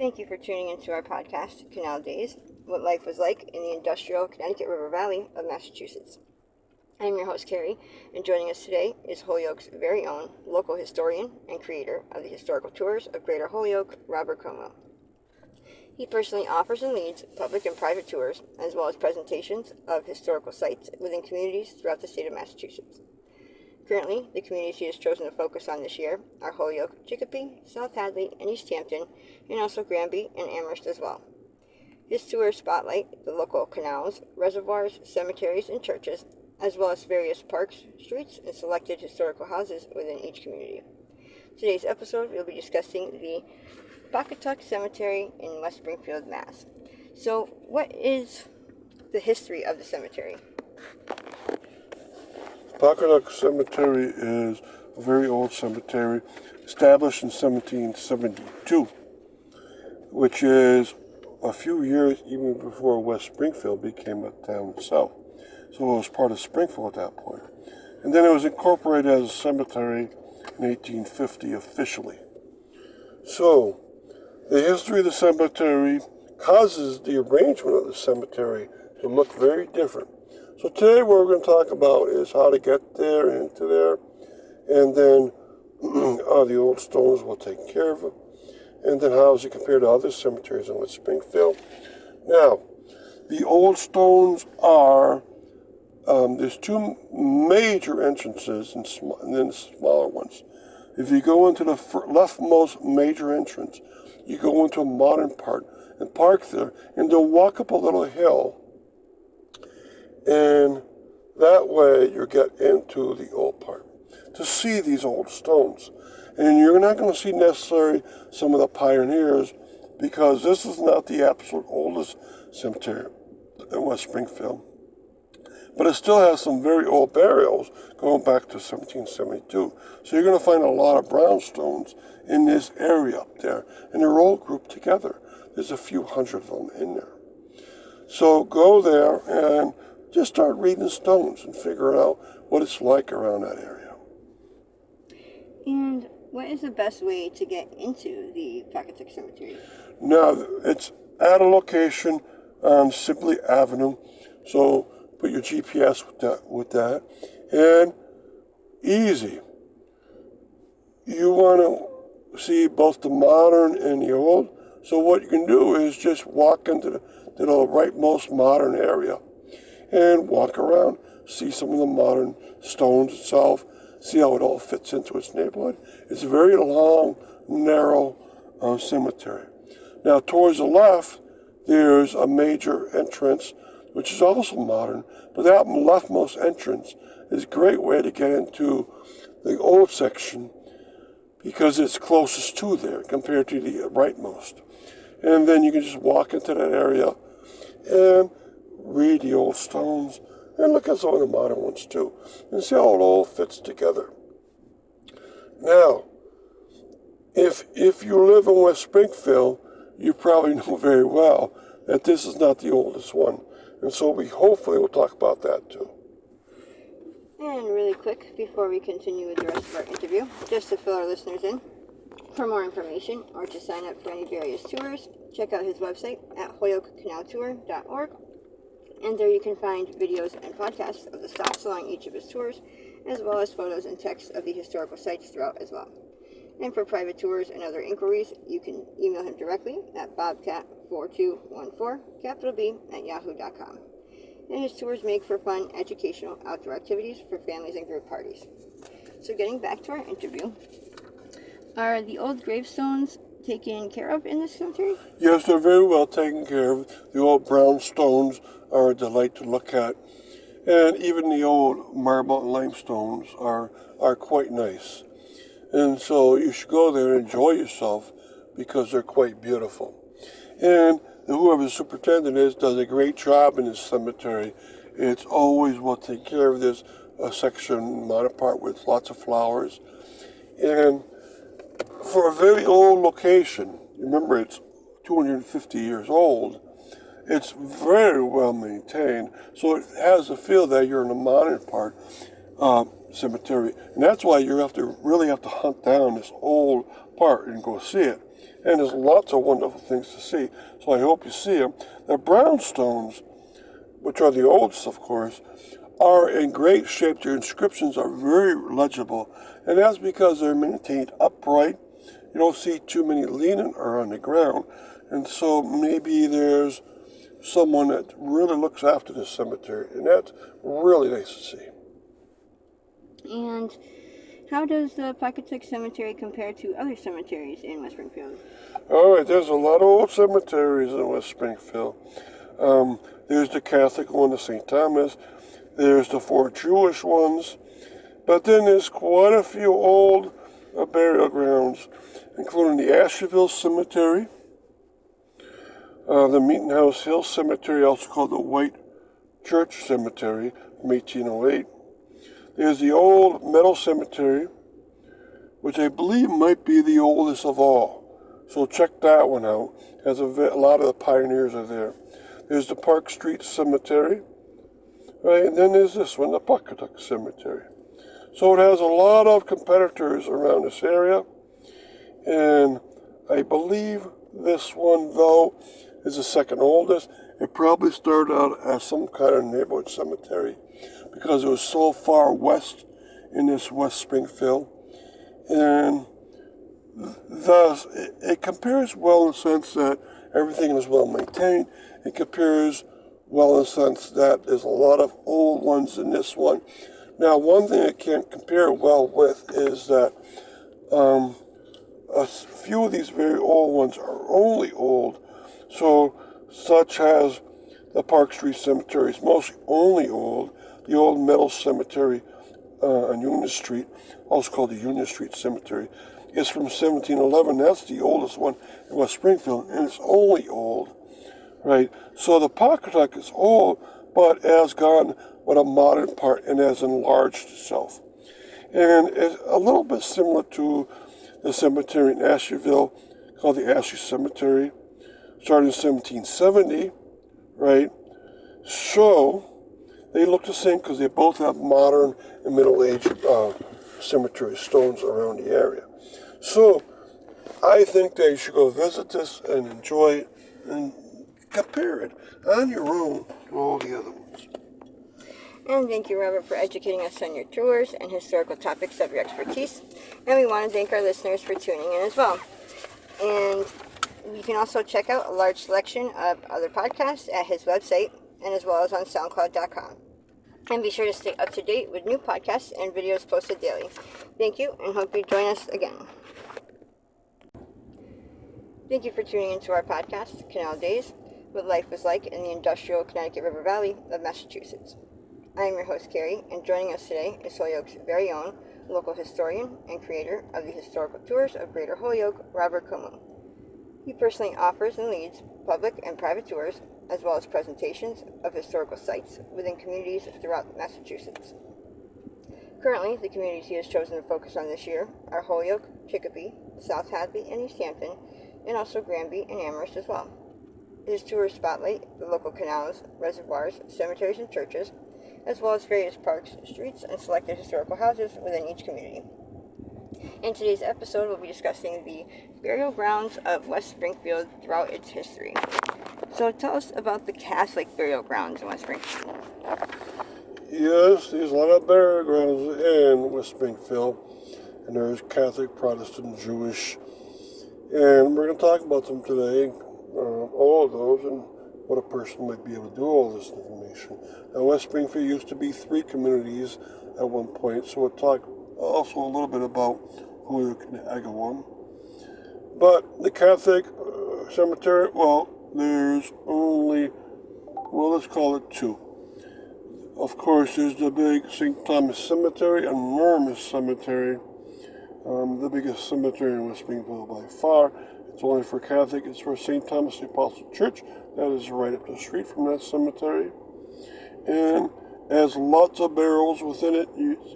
Thank you for tuning into our podcast, Canal Days, What Life Was Like in the Industrial Connecticut River Valley of Massachusetts. I'm your host, Carrie, and joining us today is Holyoke's very own local historian and creator of the historical tours of Greater Holyoke, Robert Como. He personally offers and leads public and private tours, as well as presentations of historical sites within communities throughout the state of Massachusetts. Currently, the communities he has chosen to focus on this year are Holyoke, Chicopee, South Hadley, and East Hampton, and also Granby and Amherst as well. His tours spotlight the local canals, reservoirs, cemeteries, and churches, as well as various parks, streets, and selected historical houses within each community. Today's episode, we'll be discussing the Paucatuck Cemetery in West Springfield, Mass. So, what is the history of the cemetery? Paucatuck Cemetery is a very old cemetery, established in 1772, which is a few years even before West Springfield became a town itself. So it was part of Springfield at that point. And then it was incorporated as a cemetery in 1850 officially. So the history of the cemetery causes the arrangement of the cemetery to look very different. So today what we're going to talk about is how to get there, into there, and then how the old stones will take care of it, and then how does it compare to other cemeteries in West Springfield. Now, the old stones are, there's two major entrances and then smaller ones. If you go into the leftmost major entrance, you go into a modern part and park there, and they'll walk up a little hill, and that way you get into the old part to see these old stones. And you're not going to see necessarily some of the pioneers, because this is not the absolute oldest cemetery in West Springfield. But it still has some very old burials going back to 1772. So you're going to find a lot of brownstones in this area up there. And they're all grouped together. There's a few hundred of them in there. So go there and just start reading stones and figure out what it's like around that area. And what is the best way to get into the Paucatuck Cemetery? Now, it's at a location on Sibley Avenue. So put your GPS with that. And easy. You want to see both the modern and the old. So what you can do is just walk into the rightmost modern area and walk around, see some of the modern stones itself, see how it all fits into its neighborhood. It's a very long, narrow cemetery. Now, towards the left, there's a major entrance, which is also modern, but that leftmost entrance is a great way to get into the old section because it's closest to there compared to the rightmost. And then you can just walk into that area and read the old stones and look at some of the modern ones too and see how it all fits together. Now, if you live in West Springfield, you probably know very well that this is not the oldest one. And so we hopefully will talk about that too. And really quick, before we continue with the rest of our interview, just to fill our listeners in, for more information or to sign up for any various tours, check out his website at holyokecanaltour.org. And there you can find videos and podcasts of the stops along each of his tours, as well as photos and text of the historical sites throughout as well. And for private tours and other inquiries, you can email him directly at bobcat4214, @yahoo.com. And his tours make for fun, educational, outdoor activities for families and group parties. So getting back to our interview, are the old gravestones taken care of in this cemetery? Yes, they're very well taken care of. The old brown stones are a delight to look at. And even the old marble and limestones are quite nice. And so you should go there and enjoy yourself because they're quite beautiful. And whoever the superintendent is does a great job in this cemetery. It's always well taken care of. There's a section, modern part, with lots of flowers. And for a very old location, remember it's 250 years old, it's very well maintained. So it has the feel that you're in a modern part cemetery. And that's why you really have to hunt down this old part and go see it. And there's lots of wonderful things to see. So I hope you see them. The brownstones, which are the oldest, of course, are in great shape. Their inscriptions are very legible. And that's because they're maintained upright. You don't see too many leaning or on the ground. And so maybe there's someone that really looks after the cemetery. And that's really nice to see. And how does the Paucatuck Cemetery compare to other cemeteries in West Springfield? All right, there's a lot of old cemeteries in West Springfield. There's the Catholic one, the St. Thomas. There's the 4 Jewish ones. But then there's quite a few old burial grounds, including the Asheville Cemetery, the Meeting House Hill Cemetery, also called the White Church Cemetery from 1808. There's the old Meadow Cemetery, which I believe might be the oldest of all. So check that one out, as a lot of the pioneers are there. There's the Park Street Cemetery, right? And then there's this one, the Paucatuck Cemetery. So it has a lot of competitors around this area. And I believe this one, though, is the second oldest. It probably started out as some kind of neighborhood cemetery because it was so far west in this West Springfield. And thus, it compares well in the sense that everything is well maintained. It compares well in the sense that there's a lot of old ones in this one. Now, one thing it can't compare well with is that a few of these very old ones are only old. So, such as the Park Street Cemetery is mostly only old. The old Meadow Cemetery on Union Street, also called the Union Street Cemetery, is from 1711. That's the oldest one in West Springfield, and it's only old, right? So the Paucatuck is old, but has gone with a modern part and has enlarged itself. And it's a little bit similar to the cemetery in Asheville, called the Ashley Cemetery, started in 1770, right? So they look the same because they both have modern and middle-age cemetery stones around the area. So I think that you should go visit this and enjoy it and compare it on your own to all the other ones. And thank you, Robert, for educating us on your tours and historical topics of your expertise. And we want to thank our listeners for tuning in as well. And you can also check out a large selection of other podcasts at his website and as well as on SoundCloud.com. And be sure to stay up to date with new podcasts and videos posted daily. Thank you, and hope you join us again. Thank you for tuning into our podcast, Canal Days, What Life Was Like in the Industrial Connecticut River Valley of Massachusetts. I am your host, Carrie, and joining us today is Holyoke's very own local historian and creator of the historical tours of Greater Holyoke, Robert Como. He personally offers and leads public and private tours, as well as presentations of historical sites within communities throughout Massachusetts. Currently, the communities he has chosen to focus on this year are Holyoke, Chicopee, South Hadley, and East Hampton, and also Granby and Amherst as well. His tours spotlight the local canals, reservoirs, cemeteries, and churches, as well as various parks, streets, and selected historical houses within each community. In today's episode, we'll be discussing the burial grounds of West Springfield throughout its history. So tell us about the Catholic burial grounds in West Springfield. Yes, there's a lot of burial grounds in West Springfield, and there's Catholic, Protestant, Jewish, and we're going to talk about them today, all of those, and what a person might be able to do all this information. Now, West Springfield used to be 3 communities at one point, so we'll talk also a little bit about Holyoke and Agawam. But the Catholic cemetery, there's only, let's call it 2. Of course, there's the big St. Thomas Cemetery, an enormous cemetery, the biggest cemetery in West Springfield by far. It's only for Catholic. It's for St. Thomas the Apostle Church. That is right up the street from that cemetery. And has lots of burials within it. It's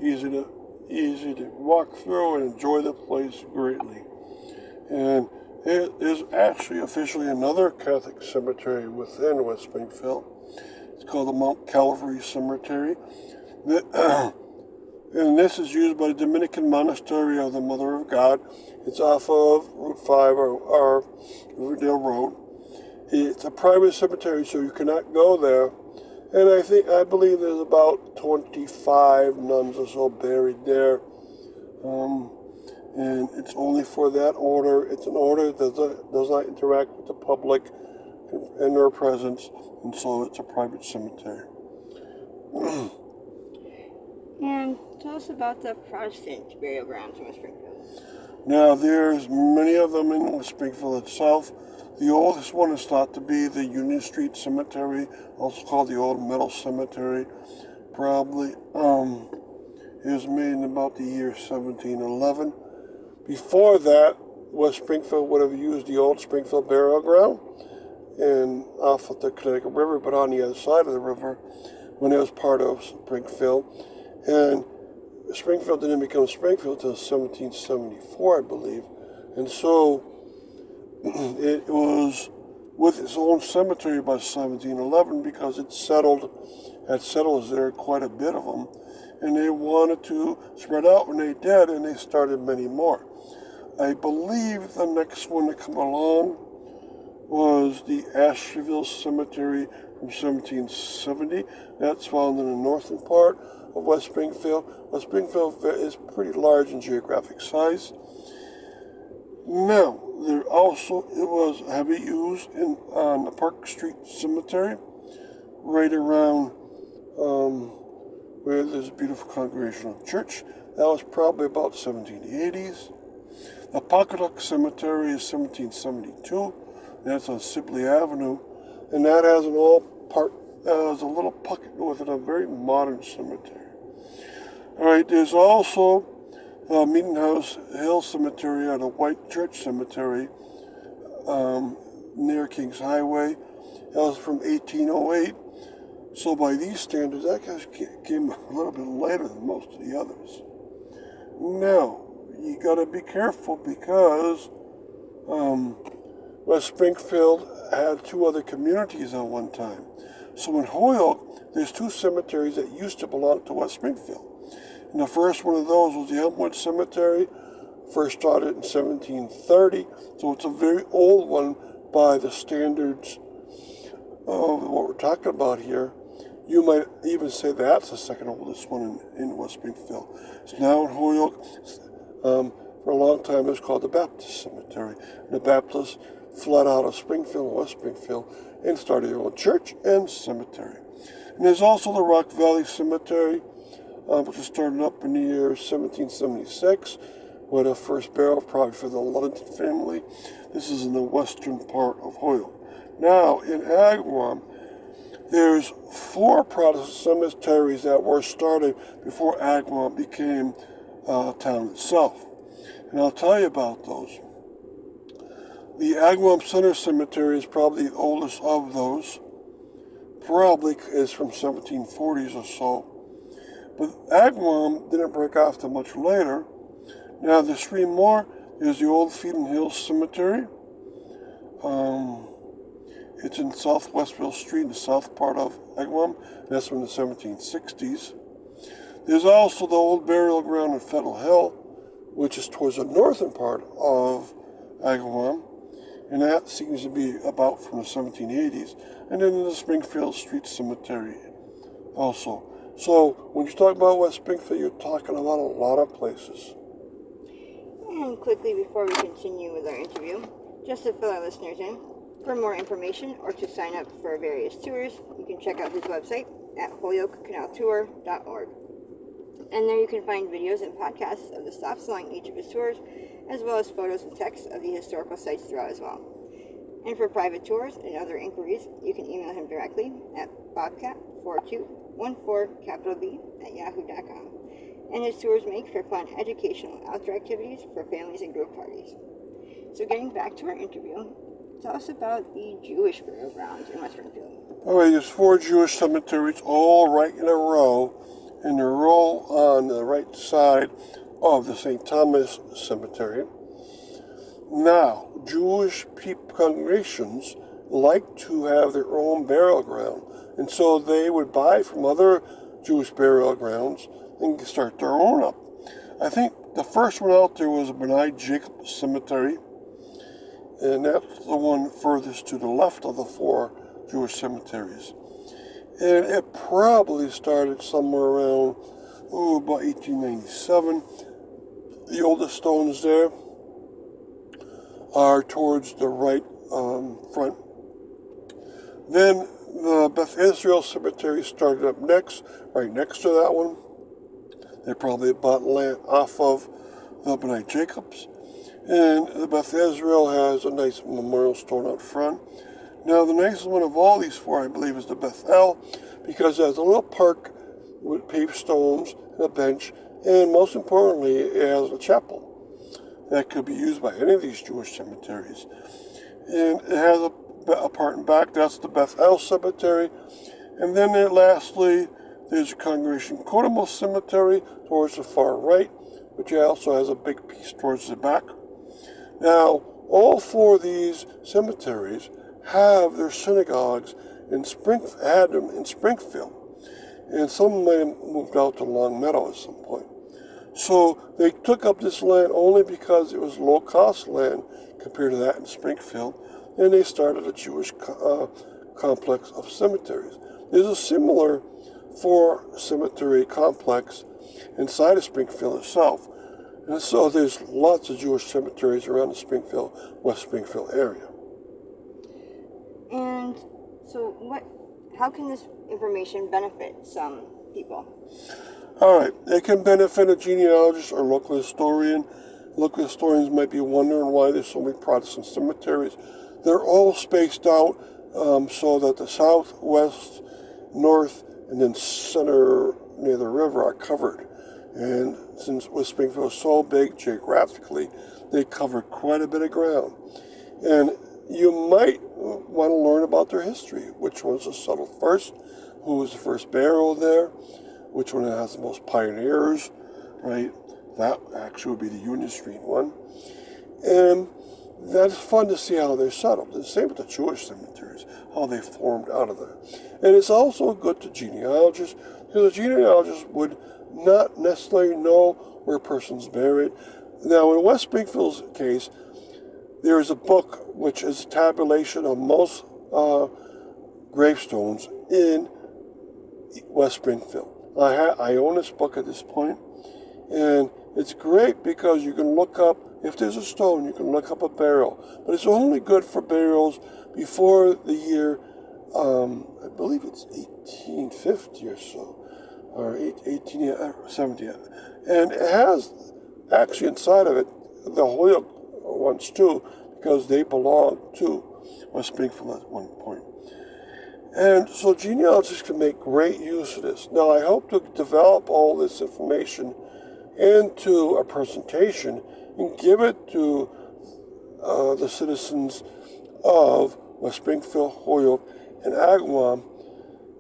easy to walk through and enjoy the place greatly. And it is actually officially another Catholic cemetery within West Springfield. It's called the Mount Calvary Cemetery. And this is used by the Dominican Monastery of the Mother of God. It's off of Route 5 or Riverdale Road. It's a private cemetery, so you cannot go there. And I believe there's about 25 nuns or so buried there. And it's only for that order. It's an order that does not interact with the public in their presence, and so it's a private cemetery. And tell us about the Protestant burial grounds in West Springfield. Now, there's many of them in West Springfield itself. The oldest one is thought to be the Union Street Cemetery, also called the Old Meadow Cemetery. Probably, it was made in about the year 1711. Before that, West Springfield would have used the old Springfield burial ground and off of the Connecticut River, but on the other side of the river when it was part of Springfield. And Springfield didn't become Springfield until 1774, I believe. And so it was with its own cemetery by 1711 because had settlers there, quite a bit of them. And they wanted to spread out when they did, and they started many more. I believe the next one to come along was the Asheville Cemetery from 1770. That's found in the northern part of West Springfield. West Springfield is pretty large in geographic size. Now, it was heavy use on the Park Street Cemetery, right around where there's a beautiful Congregational Church. That was probably about 1780s. The Paucatuck Cemetery is 1772. That's on Sibley Avenue, and that has a little pocket north of a very modern cemetery. All right, there's also the Meeting House Hill Cemetery and a White Church Cemetery near Kings Highway. That was from 1808. So by these standards, that came a little bit later than most of the others. Now, you got to be careful because West Springfield had two other communities at one time. So in Holyoke, there's two cemeteries that used to belong to West Springfield. And the first one of those was the Elmwood Cemetery, first started in 1730. So it's a very old one by the standards of what we're talking about here. You might even say that's the second oldest one in West Springfield. It's now in Holyoke. For a long time, it was called the Baptist Cemetery. And the Baptists fled out of Springfield, West Springfield, and started their own church and cemetery. And there's also the Rock Valley Cemetery, which was started up in the year 1776, with a first burial probably for the Ludington family. This is in the western part of Holyoke. Now, in Agawam, there's 4 Protestant cemeteries that were started before Agawam became a town itself. And I'll tell you about those. The Agawam Center Cemetery is probably the oldest of those. Probably is from 1740s or so. But Agawam didn't break off till much later. Now there's 3 more. There's the Old Feeding Hills Cemetery. It's in South Westville Street, the south part of Agawam. That's from the 1760s. There's also the old burial ground in Fettle Hill, which is towards the northern part of Agawam. And that seems to be about from the 1780s. And then the Springfield Street Cemetery also. So when you talk about West Springfield, you're talking about a lot of places. And quickly before we continue with our interview, just to fill our listeners in, for more information or to sign up for various tours, you can check out his website at holyokecanaltour.org. And there you can find videos and podcasts of the stops along each of his tours, as well as photos and text of the historical sites throughout as well. And for private tours and other inquiries, you can email him directly at bobcat4214B@yahoo.com. And his tours make for fun educational outdoor activities for families and group parties. So getting back to our interview, tell us about the Jewish burial grounds in West Springfield. All right, there's 4 Jewish cemeteries all right in a row, and they're all on the right side of the St. Thomas Cemetery. Now, Jewish congregations like to have their own burial ground, and so they would buy from other Jewish burial grounds and start their own up. I think the first one out there was B'nai Jacob Cemetery, and that's the one furthest to the left of the 4 Jewish cemeteries. And it probably started somewhere around, about 1897. The oldest stones there are towards the right front. Then the Beth Israel Cemetery started up next, right next to that one. They probably bought land off of the B'nai Jacobs. And the Beth Israel has a nice memorial stone out front. Now, the nicest one of all these 4, I believe, is the Beth El, because it has a little park with paved stones and a bench, and most importantly, it has a chapel that could be used by any of these Jewish cemeteries. And it has a part in back, that's the Beth El Cemetery. And then lastly, there's a Congregation Kodemal Cemetery towards the far right, which also has a big piece towards the back. Now, all 4 of these cemeteries have their synagogues had them in Springfield. And some might have moved out to Long Meadow at some point. So they took up this land only because it was low-cost land compared to that in Springfield, and they started a Jewish complex of cemeteries. There's a similar 4-cemetery complex inside of Springfield itself. And so there's lots of Jewish cemeteries around the West Springfield area. And so how can this information benefit some people? All right, it can benefit a genealogist or local historian. Local historians might be wondering why there's so many Protestant cemeteries. They're all spaced out so that the south, west, north, and then center near the river are covered. And since West Springfield is so big geographically, they cover quite a bit of ground. And you might want to learn about their history. Which ones was settled first? Who was the first burial there? Which one has the most pioneers, right? That actually would be the Union Street one. And that's fun to see how they're settled. The same with the Jewish cemeteries, how they formed out of there. And it's also good to genealogists, because a genealogist would not necessarily know where a person's buried. Now, in West Springfield's case, there is a book which is a tabulation of most gravestones in West Springfield. I own this book at this point, and it's great because you can look up, if there's a stone, you can look up a burial. But it's only good for burials before the year, I believe it's 1850 or so, or 1870. And it has, actually inside of it, the Holyoke ones too, because they belong to West Springfield at one point. And so genealogists can make great use of this. Now, I hope to develop all this information into a presentation and give it to the citizens of West Springfield, Holyoke, and Agawam.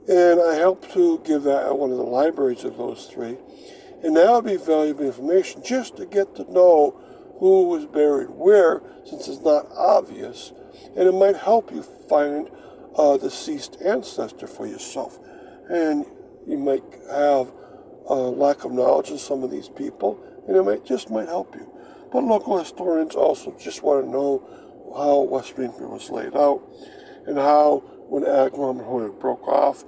And I hope to give that at one of the libraries of those 3. And that would be valuable information just to get to know who was buried where, since it's not obvious. And it might help you find a deceased ancestor for yourself. And you might have a lack of knowledge of some of these people, and it might help you. But local historians also just want to know how West Springfield was laid out, and how, when Agawam and Holyoke broke off,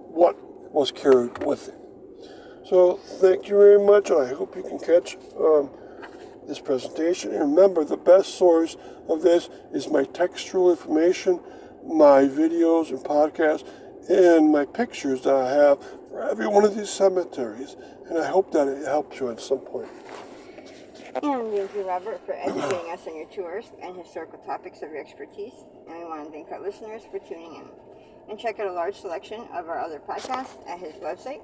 what was carried with it. So thank you very much, and I hope you can catch this presentation. And remember, the best source of this is my textual information, my videos and podcasts, and my pictures that I have for every one of these cemeteries. And I hope that it helps you at some point. And thank you, Robert, for educating us on your tours and historical topics of your expertise. And we want to thank our listeners for tuning in. And check out a large selection of our other podcasts at his website,